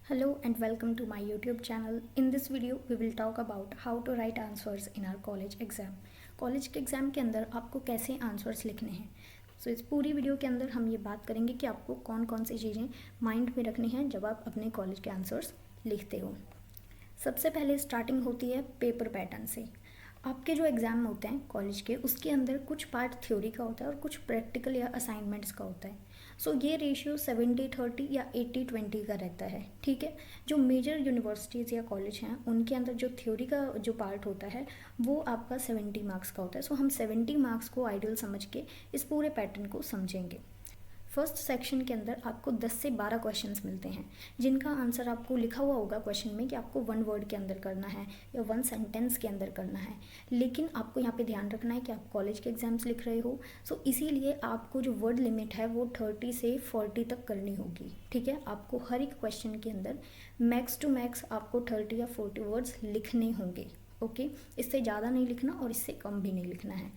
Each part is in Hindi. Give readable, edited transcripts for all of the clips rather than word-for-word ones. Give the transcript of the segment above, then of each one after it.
Hello and welcome to my YouTube channel. In this video we will talk about how to write answers in our college exam. College के एग्ज़ाम के अंदर आपको कैसे आंसर्स लिखने हैं। इस पूरी वीडियो के अंदर हम ये बात करेंगे कि आपको कौन कौन सी चीज़ें माइंड में रखनी हैं जब आप अपने कॉलेज के आंसर्स लिखते हो। सबसे पहले स्टार्टिंग होती है पेपर पैटर्न से। आपके जो एग्ज़ाम होते हैं कॉलेज के, उसके अंदर कुछ पार्ट थ्योरी का होता है और कुछ प्रैक्टिकल या असाइनमेंट्स का होता है। ये रेशियो 70-30 या 80-20 का रहता है। ठीक है, जो मेजर यूनिवर्सिटीज़ या कॉलेज हैं उनके अंदर जो थ्योरी का जो पार्ट होता है वो आपका 70 मार्क्स का होता है। हम 70 मार्क्स को आइडियल समझ के इस पूरे पैटर्न को समझेंगे। फर्स्ट सेक्शन के अंदर आपको 10 से 12 क्वेश्चंस मिलते हैं जिनका आंसर आपको लिखा हुआ होगा क्वेश्चन में कि आपको 1 वर्ड के अंदर करना है या 1 सेंटेंस के अंदर करना है। लेकिन आपको यहाँ पे ध्यान रखना है कि आप कॉलेज के एग्जाम्स लिख रहे हो, इसीलिए आपको जो वर्ड लिमिट है वो 30 से 40 तक करनी होगी। ठीक है, आपको हर एक क्वेश्चन के अंदर मैक्स टू मैक्स आपको 30 या 40 वर्ड्स लिखने होंगे। ओके, इससे ज़्यादा नहीं लिखना और इससे कम भी नहीं लिखना है।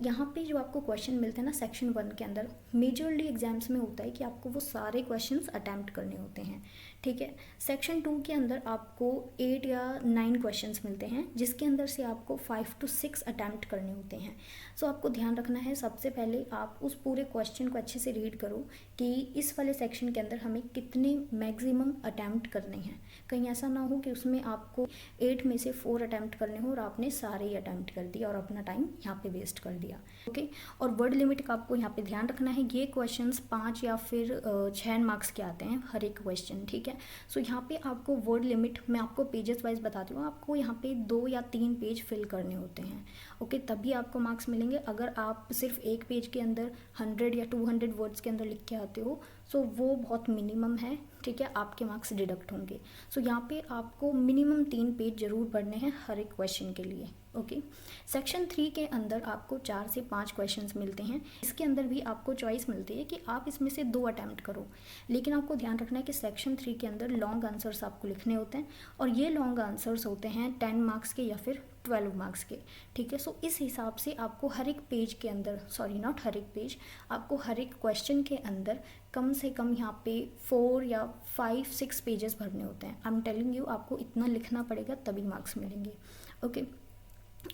यहाँ पे जो आपको क्वेश्चन मिलते हैं ना सेक्शन 1 के अंदर, मेजरली एग्जाम्स में होता है कि आपको वो सारे क्वेश्चंस अटैम्प्ट करने होते हैं। ठीक है, सेक्शन 2 के अंदर आपको 8 या 9 क्वेश्चंस मिलते हैं जिसके अंदर से आपको 5 to 6 अटैम्प्ट करने होते हैं। आपको ध्यान रखना है, सबसे पहले आप उस पूरे क्वेश्चन को अच्छे से रीड करो कि इस वाले सेक्शन के अंदर हमें कितने मैक्सिमम अटैम्प्ट करने हैं। कहीं ऐसा ना हो कि उसमें आपको 8 में से 4 अटैम्प्ट करने हो और आपने सारे ही अटैम्प्ट कर दिया और अपना टाइम यहाँ पे वेस्ट कर दिया। ओके, और वर्ड लिमिट का आपको यहाँ पे ध्यान रखना है। ये क्वेश्चंस 5 या फिर 6 मार्क्स के आते हैं हर एक क्वेश्चन। ठीक है, यहाँ पे आपको वर्ड लिमिट मैं आपको पेजेस वाइज बताती हूँ, आपको यहाँ पे 2 या 3 पेज फिल करने होते हैं। ओके, तभी आपको मार्क्स मिलेंगे। अगर आप सिर्फ एक पेज के अंदर 100 या 200 वर्ड्स के अंदर लिख के आते हो वो बहुत मिनिमम है। ठीक है, आपके मार्क्स डिडक्ट होंगे। यहाँ पे आपको मिनिमम 3 पेज जरूर पढ़ने हैं हर एक क्वेश्चन के लिए। ओके, सेक्शन 3 के अंदर आपको 4 से 5 क्वेश्चंस मिलते हैं। इसके अंदर भी आपको चॉइस मिलती है कि आप इसमें से 2 अटैम्प्ट करो, लेकिन आपको ध्यान रखना है कि सेक्शन 3 के अंदर लॉन्ग आंसर्स आपको लिखने होते हैं और ये लॉन्ग आंसर्स होते हैं 10 मार्क्स के या फिर 12 मार्क्स के। ठीक है, इस हिसाब से आपको हर एक पेज के अंदर, नॉट हर एक पेज, आपको हर एक क्वेश्चन के अंदर कम से कम यहाँ पे 4 या 5-6 पेजेस भरने होते हैं। आई एम टेलिंग यू, आपको इतना लिखना पड़ेगा तभी मार्क्स मिलेंगे। ओके,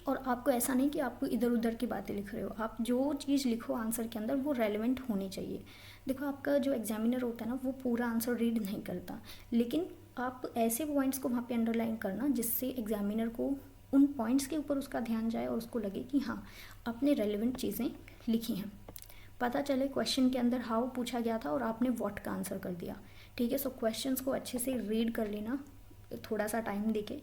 और आपको ऐसा नहीं कि आपको इधर उधर की बातें लिख रहे हो, आप जो चीज़ लिखो आंसर के अंदर वो रेलेवेंट होनी चाहिए। देखो, आपका जो एग्जामिनर होता है ना वो पूरा आंसर रीड नहीं करता, लेकिन आप ऐसे पॉइंट्स को वहाँ पे अंडरलाइन करना जिससे एग्जामिनर को उन पॉइंट्स के ऊपर उसका ध्यान जाए और उसको लगे कि हाँ आपने रेलेवेंट चीज़ें लिखी हैं। पता चले क्वेश्चन के अंदर हाउ पूछा गया था और आपने व्हाट का आंसर कर दिया। ठीक है, क्वेश्चंस को अच्छे से रीड कर लेना थोड़ा सा टाइम देके।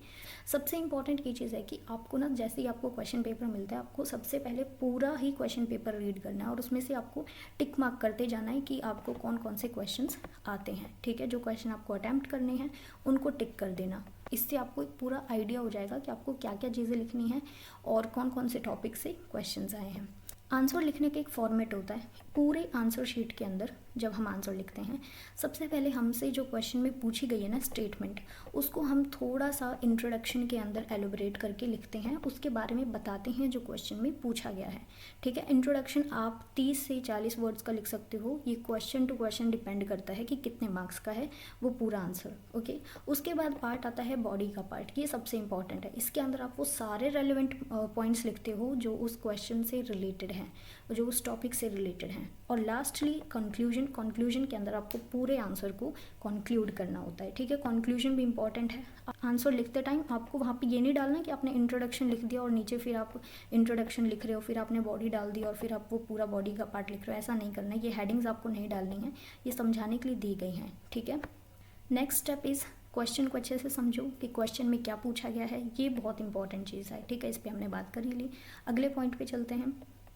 सबसे इम्पॉर्टेंट ये चीज़ है कि आपको ना, जैसे ही आपको क्वेश्चन पेपर मिलता है, आपको सबसे पहले पूरा ही क्वेश्चन पेपर रीड करना है और उसमें से आपको टिक मार्क करते जाना है कि आपको कौन कौन से क्वेश्चंस आते हैं। ठीक है, जो क्वेश्चन आपको अटैम्प्ट करने हैं उनको टिक कर देना। इससे आपको एक पूरा आइडिया हो जाएगा कि आपको क्या क्या चीज़ें लिखनी है और कौन कौन से टॉपिक से क्वेश्चंस आए हैं। आंसर लिखने का एक फॉर्मेट होता है। पूरे आंसर शीट के अंदर जब हम आंसर लिखते हैं, सबसे पहले हमसे जो क्वेश्चन में पूछी गई है ना स्टेटमेंट, उसको हम थोड़ा सा इंट्रोडक्शन के अंदर एलोबरेट करके लिखते हैं, उसके बारे में बताते हैं जो क्वेश्चन में पूछा गया है। ठीक है, इंट्रोडक्शन आप 30 से 40 वर्ड्स का लिख सकते हो, ये क्वेश्चन टू क्वेश्चन डिपेंड करता है कि कितने मार्क्स का है वो पूरा आंसर। ओके, उसके बाद पार्ट आता है बॉडी का पार्ट, ये सबसे इंपॉर्टेंट है। इसके अंदर आप वो सारे रेलिवेंट पॉइंट्स लिखते हो जो उस क्वेश्चन से रिलेटेड हैं, जो उस टॉपिक से रिलेटेड हैं। और लास्टली कंक्लूजन के अंदर आपको पूरे आंसर को कंक्लूड करना होता है। ठीक है, कंक्लूजन भी इंपॉर्टेंट है। आंसर लिखते टाइम आपको वहाँ पे ये नहीं डालना कि आपने इंट्रोडक्शन लिख दिया और नीचे फिर आप इंट्रोडक्शन लिख रहे हो, फिर आपने बॉडी डाल दी और फिर आप वो पूरा बॉडी का पार्ट लिख रहे हो। ऐसा नहीं करना है, ये हेडिंग्स आपको नहीं डालनी है, ये समझाने के लिए दी गई हैं। ठीक है, नेक्स्ट स्टेप इज़ क्वेश्चन को अच्छे से समझो कि क्वेश्चन में क्या पूछा गया है, ये बहुत इंपॉर्टेंट चीज़ है। ठीक है, इस पर हमने बात कर ही ली। अगले पॉइंट पे चलते हैं,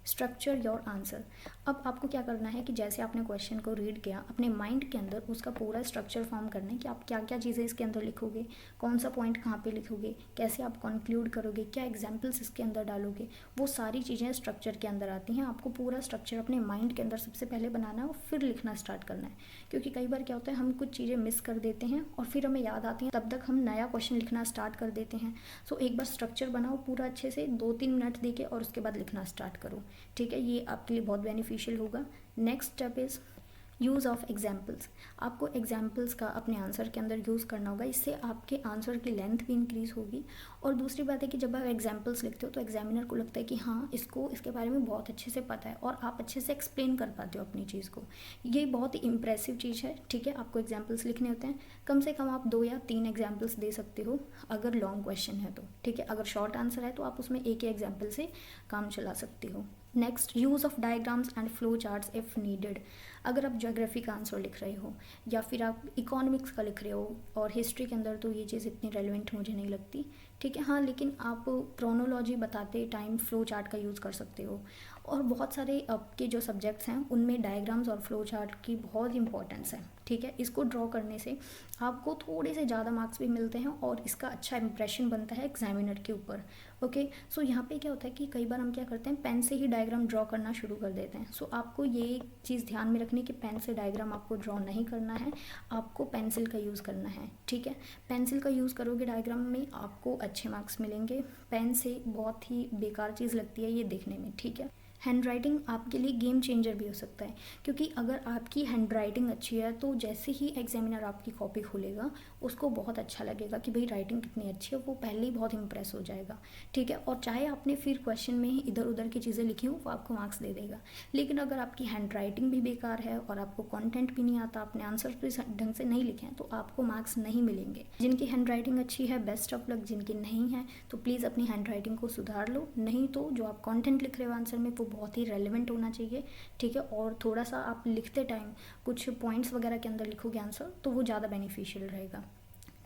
स्ट्रक्चर योर आंसर। अब आपको क्या करना है कि जैसे आपने क्वेश्चन को रीड किया, अपने माइंड के अंदर उसका पूरा स्ट्रक्चर फॉर्म करना है कि आप क्या क्या चीज़ें इसके अंदर लिखोगे, कौन सा पॉइंट कहाँ पे लिखोगे, कैसे आप कंक्लूड करोगे, क्या एग्जांपल्स इसके अंदर डालोगे, वो सारी चीज़ें स्ट्रक्चर के अंदर आती हैं। आपको पूरा स्ट्रक्चर अपने माइंड के अंदर सबसे पहले बनाना है और फिर लिखना स्टार्ट करना है, क्योंकि कई बार क्या होता है हम कुछ चीज़ें मिस कर देते हैं और फिर हमें याद आती हैं, तब तक हम नया क्वेश्चन लिखना स्टार्ट कर देते हैं। एक बार स्ट्रक्चर बनाओ पूरा अच्छे से, 2-3 मिनट देके और उसके बाद लिखना स्टार्ट करो। ठीक है, ये आपके लिए बहुत बेनिफिशियल होगा। Next step is use of examples, आपको एग्जाम्पल्स का अपने आंसर के अंदर यूज़ करना होगा, इससे आपके आंसर की लेंथ भी इंक्रीज़ होगी। और दूसरी बात है कि जब आप एग्जाम्पल्स लिखते हो तो एग्जामिनर को लगता है कि हाँ इसको इसके बारे में बहुत अच्छे से पता है और आप अच्छे से एक्सप्लेन कर पाते हो अपनी चीज़ को। ये बहुत ही इंप्रेसिव चीज़ है, ठीक है। आपको एग्जाम्पल्स लिखने होते हैं, कम से कम आप 2 या 3 एग्जाम्पल्स दे सकते हो अगर लॉन्ग क्वेश्चन है तो, ठीक है। अगर शॉर्ट आंसर है तो आप उसमें एक ही एग्जाम्पल से काम चला सकते हो। Next, use of diagrams and flow charts if needed. अगर आप ज्योग्राफी का आंसर लिख रहे हो या फिर आप इकोनॉमिक्स का लिख रहे हो, और हिस्ट्री के अंदर तो ये चीज़ इतनी रेलिवेंट मुझे नहीं लगती, ठीक है। हाँ, लेकिन आप क्रोनोलॉजी बताते टाइम फ्लो चार्ट का यूज़ कर सकते हो। और बहुत सारे आपके जो सब्जेक्ट्स हैं उनमें डायग्राम्स और फ्लो चार्ट की बहुत इंपॉर्टेंस है, ठीक है। इसको ड्रॉ करने से आपको थोड़े से ज़्यादा मार्क्स भी मिलते हैं और इसका अच्छा इंप्रेशन बनता है एग्जामिनर के ऊपर। ओके, सो यहाँ पे क्या होता है कि कई बार हम क्या करते हैं, पेन से ही डायग्राम ड्रॉ करना शुरू कर देते हैं। सो आपको ये चीज़ ध्यान में रखनी कि पेन से डायग्राम आपको ड्रॉ नहीं करना है, आपको पेंसिल का यूज़ करना है, ठीक है। पेंसिल का यूज़ करोगे डायग्राम में, आपको अच्छे मार्क्स मिलेंगे। पेन से बहुत ही बेकार चीज़ लगती है ये देखने में, ठीक है। हैंड राइटिंग आपके लिए गेम चेंजर भी हो सकता है, क्योंकि अगर आपकी हैंड राइटिंग अच्छी है तो जैसे ही एग्जामिनर आपकी कॉपी खोलेगा उसको बहुत अच्छा लगेगा कि भाई राइटिंग कितनी अच्छी है, वो पहले ही बहुत इंप्रेस हो जाएगा, ठीक है। और चाहे आपने फिर क्वेश्चन में ही इधर उधर की चीज़ें लिखी हो वो आपको मार्क्स दे देगा। लेकिन अगर आपकी हैंड राइटिंग भी बेकार है और आपको कॉन्टेंट भी नहीं आता, आपने आंसर भी ढंग से नहीं लिखे हैं, तो आपको मार्क्स नहीं मिलेंगे। जिनकी हैंड राइटिंग अच्छी है बेस्ट ऑफ लक, जिनकी नहीं है तो प्लीज़ अपनी हैंड राइटिंग को सुधार लो। नहीं तो जो आप कॉन्टेंट लिख रहे हो आंसर में वो बहुत ही रेलिवेंट होना चाहिए, ठीक है। और थोड़ा सा आप लिखते टाइम कुछ पॉइंट्स वगैरह के अंदर लिखोगे आंसर तो वो ज़्यादा बेनिफिशियल रहेगा।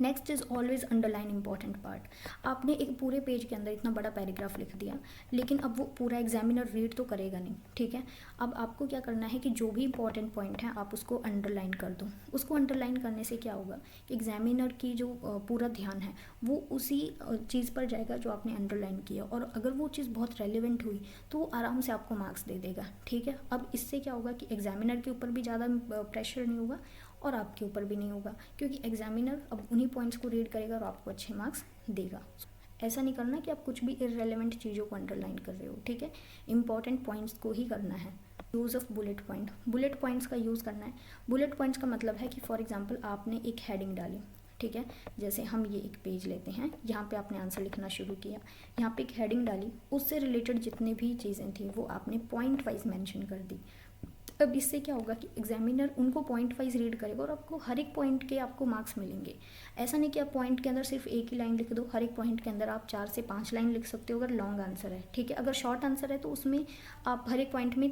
Next is always underline important part. आपने एक पूरे पेज के अंदर इतना बड़ा पैराग्राफ लिख दिया, लेकिन अब वो पूरा एग्जामिनर रीड तो करेगा नहीं, ठीक है। अब आपको क्या करना है कि जो भी इंपॉर्टेंट पॉइंट है आप उसको अंडरलाइन कर दो। उसको अंडरलाइन करने से क्या होगा, एग्जामिनर की जो पूरा ध्यान है वो उसी चीज़ पर जाएगा जो आपने अंडरलाइन किया, और अगर वो चीज़ बहुत रेलिवेंट हुई तो वो आराम से आपको मार्क्स दे देगा, ठीक है। अब इससे क्या होगा कि एग्जामिनर के ऊपर भी ज़्यादा प्रेशर नहीं होगा और आपके ऊपर भी नहीं होगा, क्योंकि एग्जामिनर अब उन्हीं पॉइंट्स को रीड करेगा और आपको अच्छे मार्क्स देगा। ऐसा नहीं करना कि आप कुछ भी इररेलेवेंट चीज़ों को अंडरलाइन कर रहे हो, ठीक है। इंपॉर्टेंट पॉइंट्स को ही करना है। Use of bullet point, bullet points का यूज़ करना है। बुलेट पॉइंट्स का मतलब है कि फॉर एग्जांपल आपने एक हेडिंग डाली, ठीक है। जैसे हम ये एक पेज लेते हैं, यहाँ पे आपने आंसर लिखना शुरू किया, यहाँ पे एक हेडिंग डाली, उससे रिलेटेड जितनी भी चीज़ें थी वो आपने पॉइंट वाइज मेंशन कर दी। अब इससे क्या होगा कि एग्जामिनर उनको पॉइंट वाइज रीड करेगा और आपको हर एक पॉइंट के आपको मार्क्स मिलेंगे। ऐसा नहीं कि आप पॉइंट के अंदर सिर्फ एक ही लाइन लिख दो, हर एक पॉइंट के अंदर आप 4 से 5 लाइन लिख सकते हो अगर लॉन्ग आंसर है, ठीक है। अगर शॉर्ट आंसर है तो उसमें आप हर एक पॉइंट में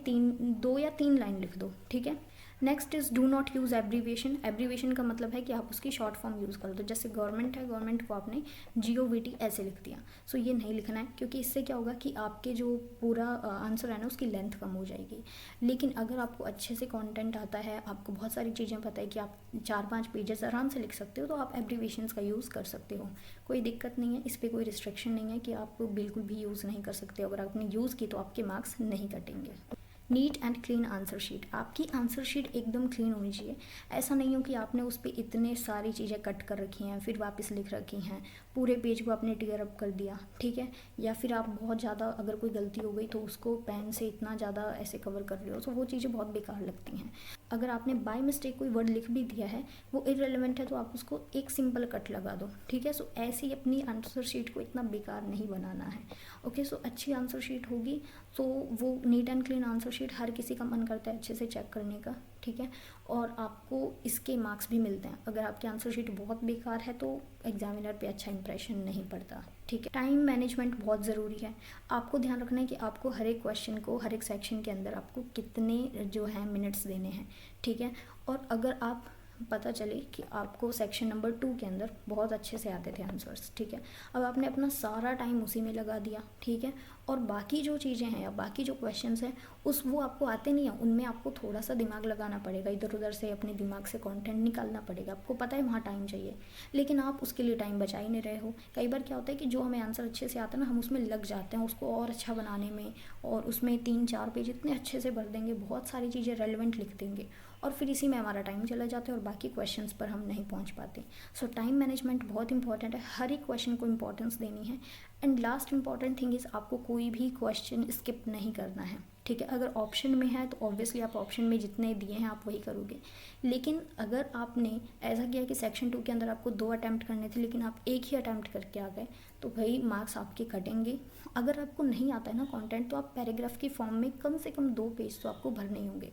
2 या 3 लाइन लिख दो, ठीक है। Next is do not use abbreviation. Abbreviation का मतलब है कि आप उसकी शॉर्ट फॉर्म यूज़ कर दो। जैसे गवर्नमेंट है, गवर्नमेंट को आपने GOVT ऐसे लिख दिया, सो ये नहीं लिखना है, क्योंकि इससे क्या होगा कि आपके जो पूरा आंसर है ना उसकी लेंथ कम हो जाएगी। लेकिन अगर आपको अच्छे से कंटेंट आता है, आपको बहुत सारी चीज़ें पता है कि आप 4-5 पेजेस आराम से लिख सकते हो, तो आप एब्रीविएशंस का यूज़ कर सकते हो, कोई दिक्कत नहीं है। इस पर कोई रिस्ट्रिक्शन नहीं है कि आप बिल्कुल भी यूज़ नहीं कर सकते। अगर आपने यूज़ की तो आपके मार्क्स नहीं कटेंगे। NEET and clean answer sheet, आपकी आंसर शीट एकदम क्लीन होनी चाहिए। ऐसा नहीं हो कि आपने उस पर इतने सारी चीज़ें कट कर रखी हैं फिर वापस लिख रखी हैं, पूरे पेज को आपने टीयर अप कर दिया, ठीक है। या फिर आप बहुत ज़्यादा अगर कोई गलती हो गई तो उसको पेन से इतना ज़्यादा ऐसे कवर कर रहे हो, तो वो चीज़ें बहुत बेकार लगती हैं। अगर आपने बाय मिस्टेक कोई वर्ड लिख भी दिया है, वो इररिलेवेंट है, तो आप उसको एक सिंपल कट लगा दो, ठीक है। सो ऐसे ही अपनी आंसर शीट को इतना बेकार नहीं बनाना है। ओके, सो अच्छी आंसर शीट होगी तो वो neat and clean answer sheet हर किसी का मन करता है अच्छे से चेक करने का, ठीक है। और आपको इसके मार्क्स भी मिलते हैं। अगर आपकी आंसर शीट बहुत बेकार है तो एग्जामिनर पे अच्छा इंप्रेशन नहीं पड़ता, ठीक है। टाइम मैनेजमेंट बहुत ज़रूरी है। आपको ध्यान रखना है कि आपको हर एक क्वेश्चन को, हर एक सेक्शन के अंदर आपको कितने जो है मिनट्स देने हैं, ठीक है। और अगर आप पता चले कि आपको सेक्शन नंबर 2 के अंदर बहुत अच्छे से आते थे आंसर्स, ठीक है। अब आपने अपना सारा टाइम उसी में लगा दिया, ठीक है। और बाकी जो चीज़ें हैं या बाकी जो क्वेश्चंस हैं वो आपको आते नहीं हैं, उनमें आपको थोड़ा सा दिमाग लगाना पड़ेगा, इधर उधर से अपने दिमाग से कंटेंट निकालना पड़ेगा। आपको पता है वहाँ टाइम चाहिए, लेकिन आप उसके लिए टाइम बचा ही नहीं रहे हो। कई बार क्या होता है कि जो हमें आंसर अच्छे से आता है ना, हम उसमें लग जाते हैं उसको और अच्छा बनाने में, और उसमें 3-4 पेज इतने अच्छे से भर देंगे, बहुत सारी चीज़ें रेलिवेंट लिख देंगे, और फिर इसी में हमारा टाइम चला जाता है और बाकी क्वेश्चंस पर हम नहीं पहुंच पाते। सो टाइम मैनेजमेंट बहुत इंपॉर्टेंट है, हर एक क्वेश्चन को इंपॉर्टेंस देनी है। And last important thing is आपको कोई भी क्वेश्चन स्किप नहीं करना है। ठीक है। अगर ऑप्शन में है तो ऑब्वियसली आप ऑप्शन में जितने दिए हैं आप वही करोगे। लेकिन अगर आपने ऐसा किया कि सेक्शन 2 के अंदर आपको 2 अटैम्प्ट करने थे लेकिन आप एक ही अटैम्प्ट करके आ गए, तो भाई मार्क्स आपके कटेंगे। अगर आपको नहीं आता है ना कंटेंट, तो आप पैराग्राफ की फॉर्म में कम से कम 2 पेज तो आपको भरने ही होंगे,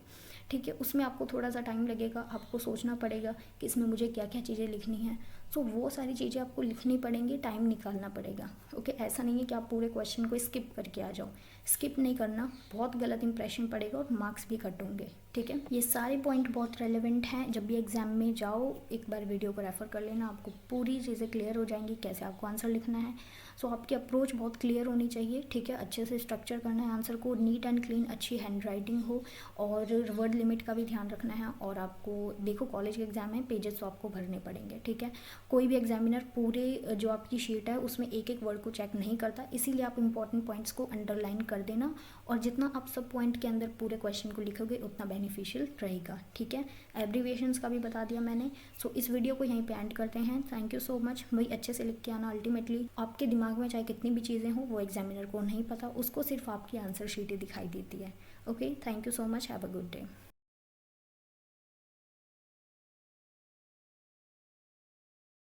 ठीक है। उसमें आपको थोड़ा सा टाइम लगेगा, आपको सोचना पड़ेगा कि इसमें मुझे क्या क्या चीज़ें लिखनी हैं। सो वो सारी चीज़ें आपको लिखनी पड़ेंगी, टाइम निकालना पड़ेगा, ओके। ऐसा नहीं है कि आप पूरे क्वेश्चन को स्किप करके आ जाओ, स्किप नहीं करना, बहुत गलत इंप्रेशन पड़ेगा और मार्क्स भी कट होंगे, ठीक है। ये सारे पॉइंट बहुत रेलेवेंट हैं, जब भी एग्जाम में जाओ एक बार वीडियो को रेफर कर लेना, आपको पूरी चीज़ें क्लियर हो जाएंगी, कैसे आपको आंसर लिखना है। सो आपकी अप्रोच बहुत क्लियर होनी चाहिए, ठीक है। अच्छे से स्ट्रक्चर करना है आंसर को, नीट एंड क्लीन, अच्छी हैंड राइटिंग हो, और वर्ड लिमिट का भी ध्यान रखना है। और आपको देखो कॉलेज के एग्जाम में पेजेस तो आपको भरने पड़ेंगे, ठीक है। कोई भी एग्जामिनर पूरे जो आपकी शीट है उसमें एक एक वर्ड को चेक नहीं करता, इसीलिए आप इंपॉर्टेंट पॉइंट्स को अंडरलाइन कर देना, और जितना आप सब पॉइंट के अंदर पूरे क्वेश्चन को लिखोगे उतना बेनिफिशियल रहेगा, ठीक है। एब्रीविएशंस का भी बता दिया मैंने। सो इस वीडियो को यहीं पे एंड करते हैं। Thank you so much. वही अच्छे से लिख के आना, अल्टीमेटली आपके दिमाग में चाहे कितनी भी चीज़ें हों वो एग्जामिनर को नहीं पता, उसको सिर्फ आपकी आंसर शीट ही दिखाई देती है, okay. Thank you so much, have a good day.